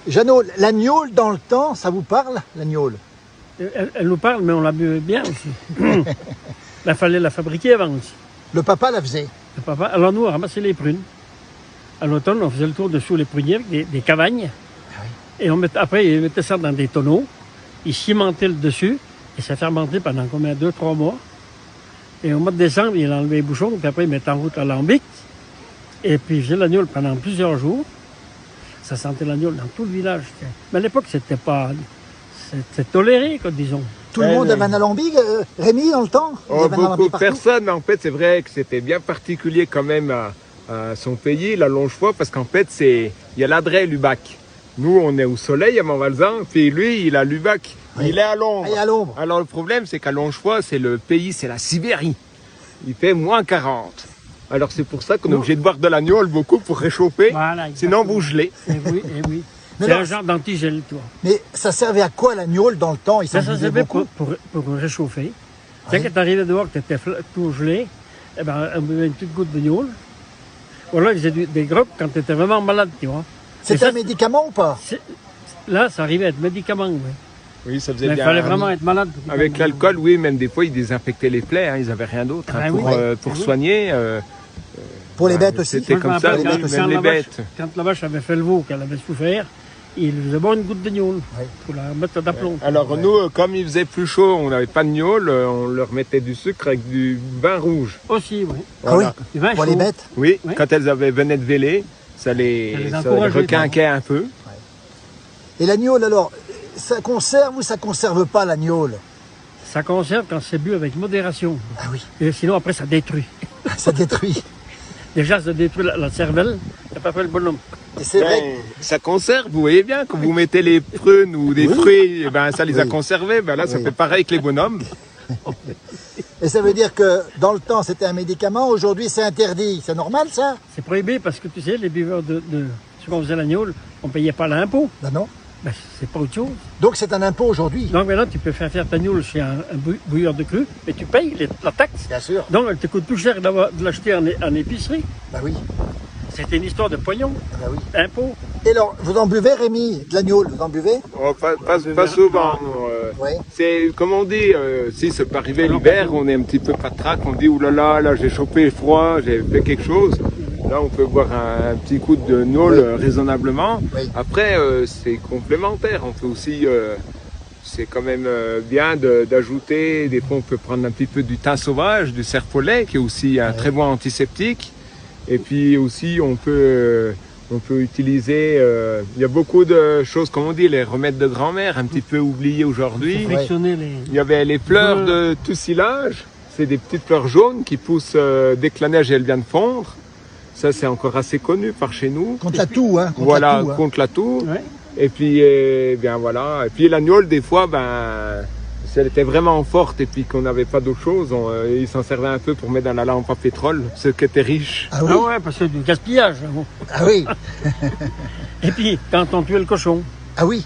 Jeannot, la gnôle dans le temps, ça vous parle, la gnôle? Elle nous parle, mais on la buvait bien aussi. Il fallait la fabriquer avant aussi. Le papa la faisait. Le papa, alors nous, on ramassait les prunes. À l'automne, on faisait le tour dessous les pruniers avec des cavagnes. Ah oui. Et après, ils mettaient ça dans des tonneaux. Ils cimentaient le dessus. Et ça fermentait pendant combien? 2-3 mois. Et au mois de décembre, ils enlevaient les bouchons. Puis après, ils mettaient en route l'alambic. Et puis, ils faisaient la gnôle pendant plusieurs jours. Ça sentait la gnôle dans tout le village. Mais à l'époque, c'était pas... C'était toléré, quoi, disons. Tout le monde avait un alambic, Rémi, dans le temps? Oh, beaucoup de personnes, mais en fait, c'est vrai que c'était bien particulier quand même à son pays, la Longefoix, parce qu'en fait, il y a l'Adret et l'Ubac. Nous, on est au soleil à Montvalzan, puis lui, il a l'Ubac. Oui. Il est à l'ombre. Ah, il est à l'ombre. Alors, le problème, c'est qu'à Longefoix, c'est le pays, c'est la Sibérie. Il fait moins 40. Alors, c'est pour ça qu'on est obligé de boire de la gnôle beaucoup pour réchauffer. Voilà, sinon, vous gelez. Et oui. C'est un genre d'antigel, toi. Mais ça servait à quoi la gnôle dans le temps? Ça servait pour réchauffer. Oui. Quand tu arrivais dehors, que tu étais tout gelé, eh ben, on buvait une petite goutte de gnôle. Ou alors, ils faisaient des groupes quand tu étais vraiment malade, tu vois. C'était un médicament ou pas? Là, ça arrivait à être médicament, oui. Oui, ça faisait bien. Il fallait vraiment être malade. Avec l'alcool, oui, même des fois, ils désinfectaient les plaies. Hein, ils n'avaient rien d'autre pour soigner. Pour les bêtes aussi. C'était comme ça, même les bêtes. Quand la vache avait fait le veau, qu'elle avait souffert, il faisait boire une goutte de gnôle pour la mettre d'aplomb. Alors nous, comme il faisait plus chaud, on n'avait pas de gnôle, on leur mettait du sucre avec du vin rouge. Aussi, oui. Voilà. Ah oui, pour les bêtes? Oui, quand elles venaient de véler, ça les requinquait un peu. Et la gnôle, alors, ça conserve ou ça conserve pas la gnôle? Ça conserve quand c'est bu avec modération. Ah oui. Et sinon, après, ça détruit. Ça détruit. Déjà, ça détruit la cervelle, c'est pas fait le bonhomme. Et c'est vrai. Ça conserve, vous voyez bien, quand vous mettez les prunes ou des fruits, ben, ça les a conservés. Ben là, ça fait pareil que les bonhommes. Et ça veut dire que dans le temps, c'était un médicament, aujourd'hui, c'est interdit. C'est normal, ça? C'est prohibé parce que, tu sais, les buveurs ce qu'on faisait la gnôle, on ne payait pas l'impôt. Ben non. Ben, c'est pas autre chose. Donc c'est un impôt aujourd'hui. Donc maintenant, tu peux faire ta gnôle chez un bouilleur de cru, mais tu payes la taxe. Bien sûr. Donc elle te coûte plus cher de l'acheter en épicerie. Ben oui. C'était une histoire de pognon. Ben oui. Impôt. Et alors, vous en buvez, Rémi, de la gnôle, vous en buvez? Oh, pas souvent. C'est, comme on dit, si ça peut arriver l'hiver, on est un petit peu patraque, on dit, oulala, là j'ai chopé froid, j'ai fait quelque chose. Là, on peut boire un petit coup de gnôle raisonnablement. Oui. Après, c'est complémentaire. On peut aussi, c'est quand même bien d'ajouter. Des fois, on peut prendre un petit peu du thym sauvage, du serpolet, qui est aussi un très bon antiseptique. Et puis aussi, on peut utiliser. Il y a beaucoup de choses, comme on dit, les remèdes de grand-mère, un petit peu oubliés aujourd'hui. Il y avait les fleurs de tussilage. C'est des petites fleurs jaunes qui poussent dès que la neige elle vient de fondre. Ça, c'est encore assez connu par chez nous. Contre la toux, hein. Voilà, contre la toux. Ouais. Et puis, bien voilà. Et puis la gnôle, des fois, ben, si elle était vraiment forte et puis qu'on n'avait pas d'autre chose, ils s'en servaient un peu pour mettre dans la lampe à pétrole, ceux qui étaient riches. Ah oui. Ah ouais, parce que c'est du gaspillage. Ah oui. Et puis, quand on tuait le cochon. Ah oui.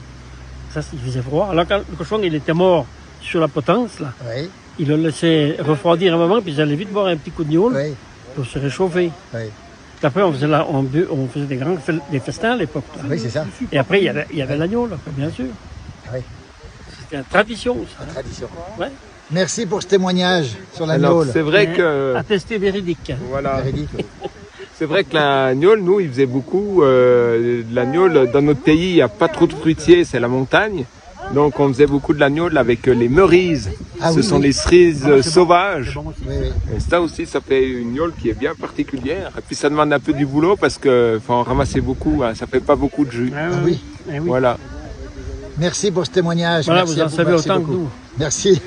Ça, il faisait froid. Alors, quand le cochon, il était mort sur la potence, là, il le laissait refroidir un moment, puis ils allaient vite boire un petit coup de gnôle pour se réchauffer. Oui. Après, on faisait des festins à l'époque. Oui, c'est ça. Et après, il y avait l'agneau, bien sûr. Oui. C'était une tradition, ça. Une tradition. Ouais. Merci pour ce témoignage sur la gnôle. C'est vrai que... Attesté véridique. Voilà. Véridique, oui. C'est vrai que la gnôle, nous, ils faisaient beaucoup de la gnôle. Dans notre pays, il n'y a pas trop de fruitiers, c'est la montagne. Donc on faisait beaucoup de la gnôle avec les meurises. Ce sont les cerises sauvages. Bon et ça aussi, ça fait une gnôle qui est bien particulière. Et puis ça demande un peu du boulot parce qu'il faut en ramasser beaucoup. Hein. Ça fait pas beaucoup de jus. Ah oui. Voilà. Merci pour ce témoignage. Voilà, merci vous en savez autant que nous. Merci.